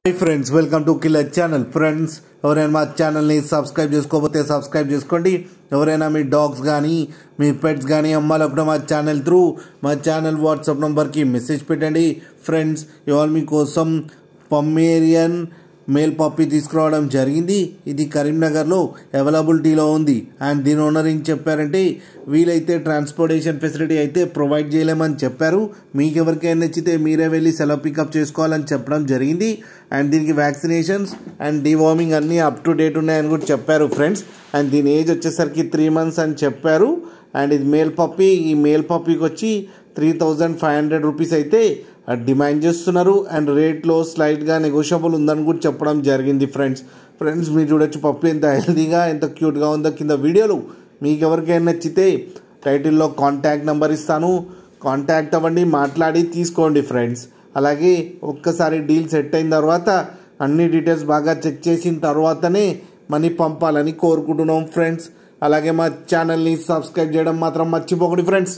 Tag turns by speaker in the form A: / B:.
A: Hi friends, welcome to Killer Channel. Friends, ఎవరైనా మా ఛానల్ని సబ్స్క్రైబ్ చేసుకోకపోతే సబ్స్క్రైబ్ చేసుకోండి. ఎవరైనా మీ డాగ్స్ కానీ మీ పెట్స్ కానీ అమ్మాలనుకుంటే మా ఛానల్ త్రూ మా ఛానల్ వాట్సాప్ నెంబర్కి మెసేజ్ పెట్టండి. ఫ్రెండ్స్, ఇవాళ మీకోసం పొమేరియన్ మేల్ పప్పీ తీసుకురావడం జరిగింది. ఇది కరీంనగర్లో అవైలబిలిటీలో ఉంది. అండ్ దీని ఓనర్ ఏం చెప్పారంటే వీలైతే ట్రాన్స్పోర్టేషన్ ఫెసిలిటీ అయితే ప్రొవైడ్ చేయలేమని చెప్పారు. మీకు ఎవరికైనా నచ్చితే మీరే వెళ్ళి సెలవు పికప్ చేసుకోవాలని చెప్పడం జరిగింది. అండ్ దీనికి వ్యాక్సినేషన్స్ అండ్ డివార్మింగ్ అన్నీ అప్ టు డేట్ ఉన్నాయని కూడా చెప్పారు ఫ్రెండ్స్. అండ్ దీని ఏజ్ వచ్చేసరికి 3 months అని చెప్పారు. అండ్ ఇది మేల్ పప్పీ. ఈ మేల్ పప్పీకి వచ్చి 3,500 రూపీస్ అయితే డిమాండ్ చేస్తున్నారు. అండ్ రేట్లో స్లైట్గా నెగోషియబుల్ ఉందని కూడా చెప్పడం జరిగింది ఫ్రెండ్స్ మీరు చూడొచ్చు పప్పి ఎంత హెల్తీగా ఎంత క్యూట్గా ఉందో కింద వీడియోలు. మీకు ఎవరికైనా నచ్చితే టైటిల్లో కాంటాక్ట్ నెంబర్ ఇస్తాను, కాంటాక్ట్ అవ్వండి, మాట్లాడి తీసుకోండి ఫ్రెండ్స్. అలాగే ఒక్కసారి డీల్ సెట్ అయిన తర్వాత అన్ని డీటెయిల్స్ బాగా చెక్ చేసిన తర్వాతనే మనీ పంపాలని కోరుకుంటున్నాం ఫ్రెండ్స్. అలాగే మా ఛానల్ని సబ్స్క్రైబ్ చేయడం మాత్రం మర్చిపోకండి ఫ్రెండ్స్.